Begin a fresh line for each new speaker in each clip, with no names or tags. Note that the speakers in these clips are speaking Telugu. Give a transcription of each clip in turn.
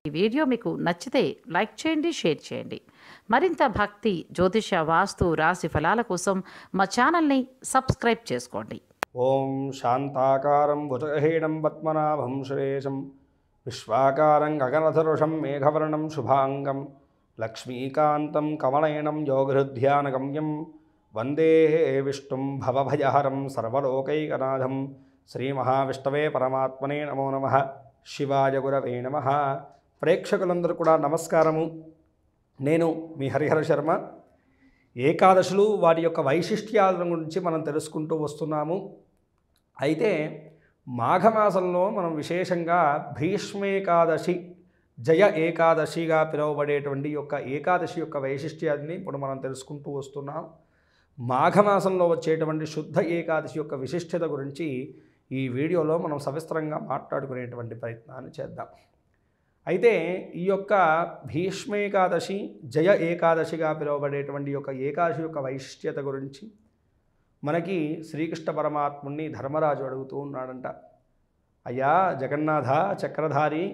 ఈ వీడియో మీకు నచ్చితే లైక్ చేయండి, షేర్ చేయండి. మరింత భక్తి, జ్యోతిష, వాస్తు, రాశి ఫలాల కోసం మా ఛానల్ని సబ్స్క్రైబ్ చేసుకోండి.
ఓం శాంతాకారం భుజగహీనం పద్మనాభం సురేశం విశ్వాకారం గగనసదృశం మేఘవర్ణం శుభాంగం లక్ష్మీకాంతం కమలయనం యోగహృధ్యానగమ్యం వందే విష్ణుం భవభయహరం సర్వలోకైకనాథం శ్రీమహావిష్ణవే పరమాత్మనే నమో నమః. శివాయ గురవే నమః. ప్రేక్షకులందరూ కూడా నమస్కారము. నేను మీ హరిహర శర్మ. ఏకాదశులు వాటి యొక్క వైశిష్ట్యాల గురించి మనం తెలుసుకుంటూ వస్తున్నాము. అయితే మాఘమాసంలో మనం విశేషంగా భీష్మేకాదశి, జయ ఏకాదశిగా పిలువబడేటువంటి యొక్క ఏకాదశి యొక్క వైశిష్ట్యాన్ని ఇప్పుడు మనం తెలుసుకుంటూ వస్తున్నాం. మాఘమాసంలో వచ్చేటువంటి శుద్ధ ఏకాదశి యొక్క విశిష్టత గురించి ఈ వీడియోలో మనం సవిస్తరంగా మాట్లాడుకునేటువంటి ప్రయత్నాన్ని చేద్దాం. అయితే ఈ యొక్క భీష్మేకాదశి, జయ ఏకాదశిగా పిలువబడేటువంటి యొక్క ఏకాదశి యొక్క వైశిష్ట్యత గురించి మనకి శ్రీకృష్ణ పరమాత్ముని ధర్మరాజు అడుగుతూ ఉన్నాడంట. అయ్యా జగన్నాథ చక్రధారి,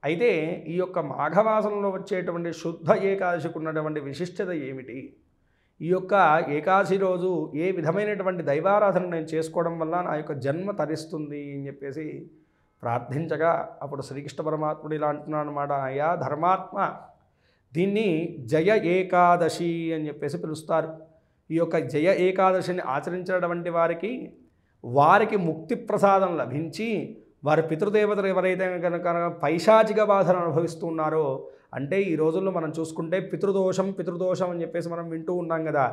అయితే ఈ యొక్క మాఘమాసంలో వచ్చేటువంటి శుద్ధ ఏకాదశికి ఉన్నటువంటి విశిష్టత ఏమిటి? ఈ యొక్క ఏకాదశి రోజు ఏ విధమైనటువంటి దైవారాధన నేను చేసుకోవడం వల్ల నా యొక్క జన్మ తరిస్తుంది అని చెప్పేసి ప్రార్థించగా అప్పుడు శ్రీకృష్ణ పరమాత్ముడు ఇలా అంటున్నాడు అన్నమాట. అయ్యా ధర్మాత్మ, దీన్ని జయ ఏకాదశి అని చెప్పేసి పిలుస్తారు. ఈ యొక్క జయ ఏకాదశిని ఆచరించినటువంటి వారికి ముక్తి ప్రసాదం లభించి వారి పితృదేవతలు ఎవరైతే కనుక పైశాచిక బాధను అనుభవిస్తూ ఉన్నారో, అంటే ఈ రోజుల్లో మనం చూసుకుంటే పితృదోషం అని చెప్పేసి మనం వింటూ ఉన్నాం కదా.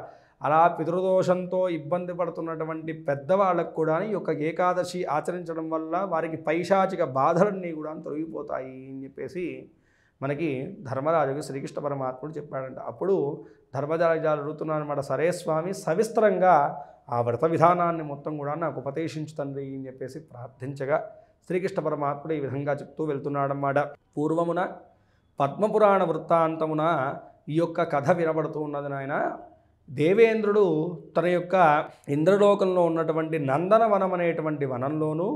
అలా పితృదోషంతో ఇబ్బంది పడుతున్నటువంటి పెద్దవాళ్ళకు కూడా ఈ యొక్క ఏకాదశి ఆచరించడం వల్ల వారికి పైశాచిక బాధలన్నీ కూడా తొలగిపోతాయి అని చెప్పేసి మనకి ధర్మరాజుకి శ్రీకృష్ణ పరమాత్ముడు చెప్పాడంట. అప్పుడు ధర్మరాజు అడుగుతున్నాను అనమాట, సరే స్వామి, సవిస్తరంగా ఆ వ్రత విధానాన్ని మొత్తం కూడా నాకు ఉపదేశించు తండ్రి అని చెప్పేసి ప్రార్థించగా శ్రీకృష్ణ పరమాత్ముడు ఈ విధంగా చెప్తూ వెళ్తున్నాడన్నమాట. పూర్వమున పద్మపురాణ వృత్తాంతమున ఈ యొక్క కథ వినబడుతూ ఉన్నది నాయన. దేవేంద్రుడు తన యొక్క ఇంద్రలోకంలో ఉన్నటువంటి నందనవనం అనేటువంటి వనంలోనూ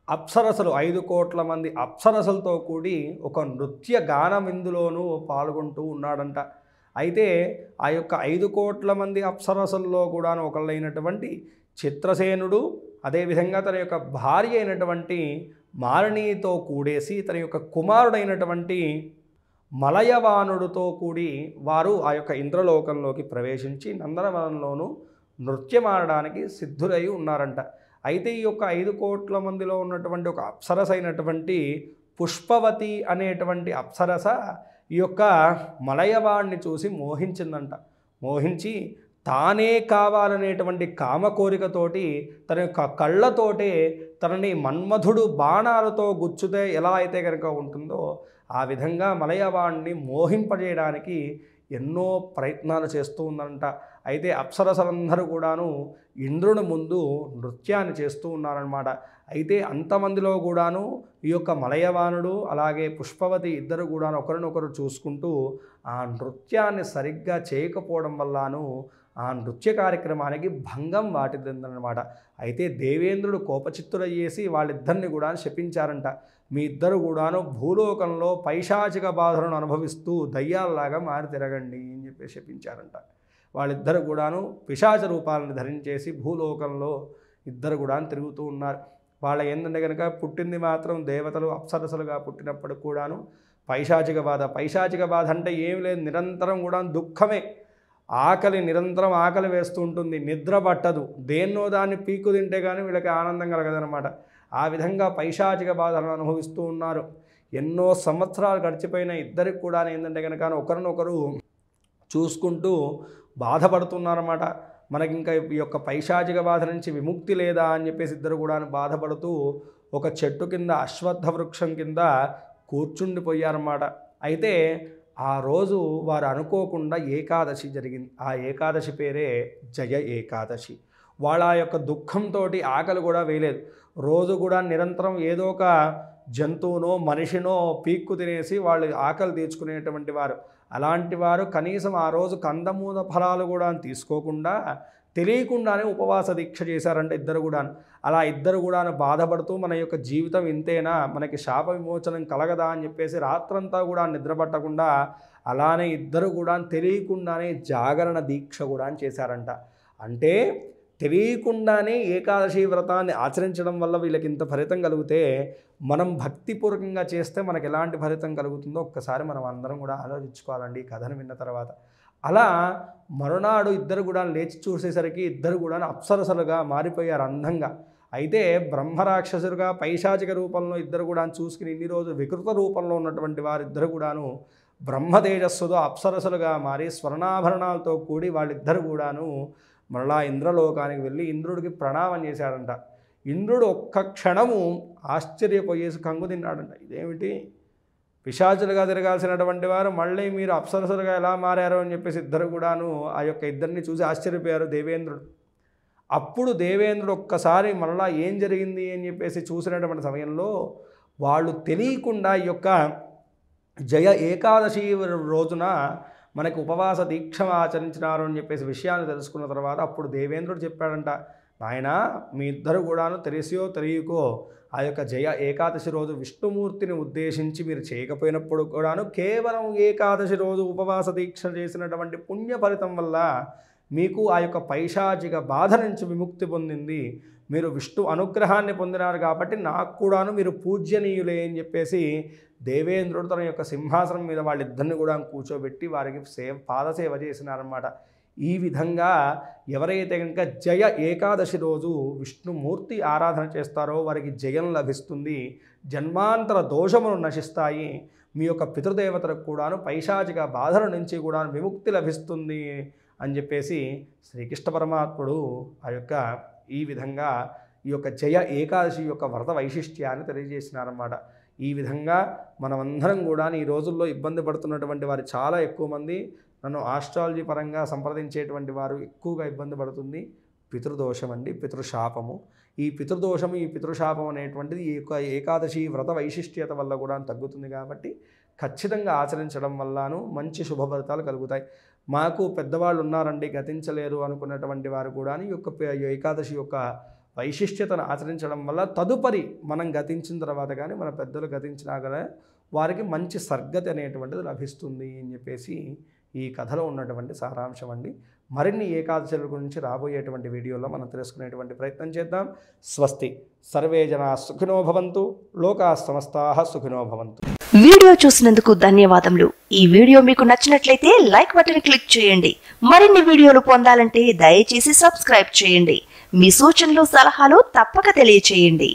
అప్సరసలు 5 కోట్ల మంది అప్సరసలతో కూడి ఒక నృత్య గానం ఇందులోనూ పాల్గొంటూ ఉన్నాడంట. అయితే ఆ యొక్క 5 కోట్ల మంది అప్సరసల్లో కూడా ఒకళ్ళైనటువంటి చిత్రసేనుడు, అదేవిధంగా తన యొక్క భార్య అయినటువంటి మాలినితో కూడేసి తన యొక్క కుమారుడైనటువంటి మలయవానుడితో కూడి వారు ఆ యొక్క ఇంద్రలోకంలోకి ప్రవేశించి నందనవనంలోనూ నృత్యమాడడానికి సిద్ధులై ఉన్నారంట. అయితే ఈ యొక్క 5 కోట్ల మందిలో ఉన్నటువంటి ఒక అప్సరస అయినటువంటి పుష్పవతి అనేటువంటి అప్సరస ఈ యొక్క మలయవాణ్ణి చూసి మోహించిందంట. మోహించి తానే కావాలనేటువంటి కామ కోరికతోటి తన యొక్క కళ్ళతోటే తనని మన్మధుడు బాణాలతో గుచ్చుతే ఎలా అయితే కనుక ఉంటుందో ఆ విధంగా మలయవాణ్ణి మోహింపజేయడానికి ఎన్నో ప్రయత్నాలు చేస్తూ ఉందంట. అయితే అప్సరసలందరూ కూడాను ఇంద్రుని ముందు నృత్యాన్ని చేస్తూ ఉన్నారన్నమాట. అయితే అంతమందిలో కూడాను ఈ యొక్క మలయవానుడు అలాగే పుష్పవతి ఇద్దరు కూడా ఒకరినొకరు చూసుకుంటూ ఆ నృత్యాన్ని సరిగ్గా చేయకపోవడం వల్లను ఆ నృత్య కార్యక్రమానికి భంగం వాటిల్లిందనమాట. అయితే దేవేంద్రుడు కోపచిత్తుడయ్యేసి వాళ్ళిద్దరిని కూడా శపించారంట. మీ ఇద్దరు కూడాను భూలోకంలో పైశాచిక బాధలను అనుభవిస్తూ దయ్యాల్లాగా మారి తిరగండి అని చెప్పి శపించారంట. వాళ్ళిద్దరు కూడాను పిశాచ రూపాలను ధరించేసి భూలోకంలో ఇద్దరు కూడా తిరుగుతూ ఉన్నారు. వాళ్ళ ఏంటంటే కనుక పుట్టింది మాత్రం దేవతలు అప్సరసలుగా పుట్టినప్పుడు కూడాను పైశాచిక బాధ అంటే ఏమి లేదు, నిరంతరం కూడా దుఃఖమే. నిరంతరం ఆకలి వేస్తూ ఉంటుంది, నిద్ర పట్టదు, దేన్నో దాన్ని పీకు తింటే కానీ వీళ్ళకి ఆనందం కలగదనమాట. ఆ విధంగా పైశాచిక బాధలను అనుభవిస్తూ ఉన్నారు. ఎన్నో సంవత్సరాలు గడిచిపోయిన ఇద్దరికి కూడా ఏంటంటే కనుక ఒకరినొకరు చూసుకుంటూ బాధపడుతున్నారన్నమాట. మనకి ఇంకా ఈ యొక్క పైశాచిక బాధ నుంచి విముక్తి లేదా అని చెప్పేసి ఇద్దరు కూడా బాధపడుతూ ఒక చెట్టు కింద అశ్వత్థ వృక్షం కింద కూర్చుండిపోయారన్నమాట. అయితే ఆ రోజు వారు అనుకోకుండా ఏకాదశి జరిగింది. ఆ ఏకాదశి పేరే జయ ఏకాదశి. వాళ్ళ యొక్క దుఃఖంతో ఆకలి కూడా వేయలేదు. రోజు కూడా నిరంతరం ఏదో ఒక జంతువునో మనిషినో పీక్కు తినేసి వాళ్ళు ఆకలి తీర్చుకునేటువంటి వారు. అలాంటి వారు కనీసం ఆ రోజు కందమూల ఫలాలు కూడా తీసుకోకుండా తెలియకుండానే ఉపవాస దీక్ష చేశారంట ఇద్దరు కూడాను. అలా ఇద్దరు కూడాను బాధపడుతూ మన యొక్క జీవితం ఇంతేనా, మనకి శాప విమోచనం కలగదా అని చెప్పేసి రాత్రంతా కూడా నిద్రపట్టకుండా అలానే ఇద్దరు కూడా తెలియకుండానే జాగరణ దీక్ష కూడా చేశారంట. అంటే తెలియకుండానే ఏకాదశి వ్రతాన్ని ఆచరించడం వల్ల వీళ్ళకి ఇంత ఫలితం కలిగితే మనం భక్తిపూర్వకంగా చేస్తే మనకు ఎలాంటి ఫలితం కలుగుతుందో ఒక్కసారి మనం అందరం కూడా ఆలోచించుకోవాలండి ఈ కథను విన్న తర్వాత. అలా మరునాడు ఇద్దరు కూడా లేచి చూసేసరికి ఇద్దరు కూడా అప్సరసలుగా మారిపోయారు అందంగా. అయితే బ్రహ్మరాక్షసులుగా పైశాచిక రూపంలో ఇద్దరు కూడా చూసుకుని ఇన్ని రోజు వికృత రూపంలో ఉన్నటువంటి వారిద్దరు కూడాను బ్రహ్మ తేజస్సుతో అప్సరసలుగా మారి స్వర్ణాభరణాలతో కూడి వాళ్ళిద్దరు కూడాను మరలా ఇంద్రలోకానికి వెళ్ళి ఇంద్రుడికి ప్రణామం చేశాడంట. ఇంద్రుడు ఒక్క క్షణము ఆశ్చర్యపోయేసి కంగు తిన్నాడంట. ఇదేమిటి, పిశాచులుగా తిరగాల్సినటువంటి వారు మళ్ళీ మీరు అప్సరసలుగా ఎలా మారారు అని చెప్పేసి ఇద్దరు కూడాను ఆ యొక్క ఇద్దరిని చూసి ఆశ్చర్యపోయారు దేవేంద్రుడు. అప్పుడు దేవేంద్రుడు ఒక్కసారి మరలా ఏం జరిగింది అని చెప్పేసి చూసినటువంటి సమయంలో వాళ్ళు తెలియకుండా ఈ యొక్క జయ ఏకాదశి రోజున మనకు ఉపవాస దీక్ష ఆచరించినారు అని చెప్పేసి విషయాన్ని తెలుసుకున్న తర్వాత అప్పుడు దేవేంద్రుడు చెప్పాడంట, నాయన మీ ఇద్దరు కూడాను తెలిసియో తెలియకో ఆ యొక్క జయ ఏకాదశి రోజు విష్ణుమూర్తిని ఉద్దేశించి మీరు చేయకపోయినప్పుడు కూడాను కేవలం ఏకాదశి రోజు ఉపవాస దీక్ష చేసినటువంటి పుణ్య ఫలితం వల్ల మీకు ఆ యొక్క పైశాచిక బాధ నుంచి విముక్తి పొందింది. మీరు విష్ణు అనుగ్రహాన్ని పొందినారు కాబట్టి నాకు కూడాను మీరు పూజ్యనీయులే అని చెప్పేసి దేవేంద్రుడు తన యొక్క సింహాసనం మీద వాళ్ళిద్దరిని కూడా కూర్చోబెట్టి వారికి పాదసేవ చేసినారన్నమాట. ఈ విధంగా ఎవరైతే కనుక జయ ఏకాదశి రోజు విష్ణుమూర్తి ఆరాధన చేస్తారో వారికి జయం లభిస్తుంది, జన్మాంతర దోషములు నశిస్తాయి, మీ యొక్క పితృదేవతలకు కూడాను పైశాచిక బాధల నుంచి కూడా విముక్తి లభిస్తుంది అని చెప్పేసి శ్రీకృష్ణ పరమాత్ముడు ఆ యొక్క ఈ విధంగా ఈ యొక్క జయ ఏకాదశి యొక్క వ్రత వైశిష్ట్యాన్ని తెలియజేసినారన్నమాట. ఈ విధంగా మనమందరం కూడా ఈ రోజుల్లో ఇబ్బంది పడుతున్నటువంటి వారు చాలా ఎక్కువ మంది నన్ను ఆస్ట్రాలజీ పరంగా సంప్రదించేటువంటి వారు ఎక్కువగా ఇబ్బంది పడుతుంది పితృదోషం అండి, పితృశాపము. ఈ పితృదోషము ఈ పితృశాపం అనేటువంటిది ఈ యొక్క ఏకాదశి వ్రత వైశిష్ట్యత వల్ల కూడా తగ్గుతుంది కాబట్టి ఖచ్చితంగా ఆచరించడం వల్లను మంచి శుభ ఫలితాలు కలుగుతాయి. మాకు పెద్దవాళ్ళు ఉన్నారండి గతించలేరు అనుకున్నటువంటి వారు కూడా ఈ యొక్క ఏకాదశి యొక్క వైశిష్ట్యతను ఆచరించడం వల్ల తదుపరి మనం గతించిన తర్వాత కానీ మన పెద్దలు గతించినా కానీ వారికి మంచి సద్గతి అనేటువంటిది లభిస్తుంది అని చెప్పేసి ఈ కథలో ఉన్నటువంటి సారాంశం అండి. మరిన్ని ఏకాదశుల గురించి రాబోయేటువంటి వీడియోలో మనం తెలుసుకునేటువంటి ప్రయత్నం చేద్దాం. స్వస్తి. సర్వే జనా సుఖినో భవంతు, లోకా సమస్తాః సుఖినో భవంతు.
వీడియో చూసినందుకు ధన్యవాదములు. ఈ వీడియో మీకు నచ్చినట్లయితే లైక్ బటన్ క్లిక్ చేయండి. మరిన్ని వీడియోలు పొందాలంటే దయచేసి సబ్స్క్రైబ్ చేయండి. మీ సూచనలు సలహాలు తప్పక తెలియచేయండి.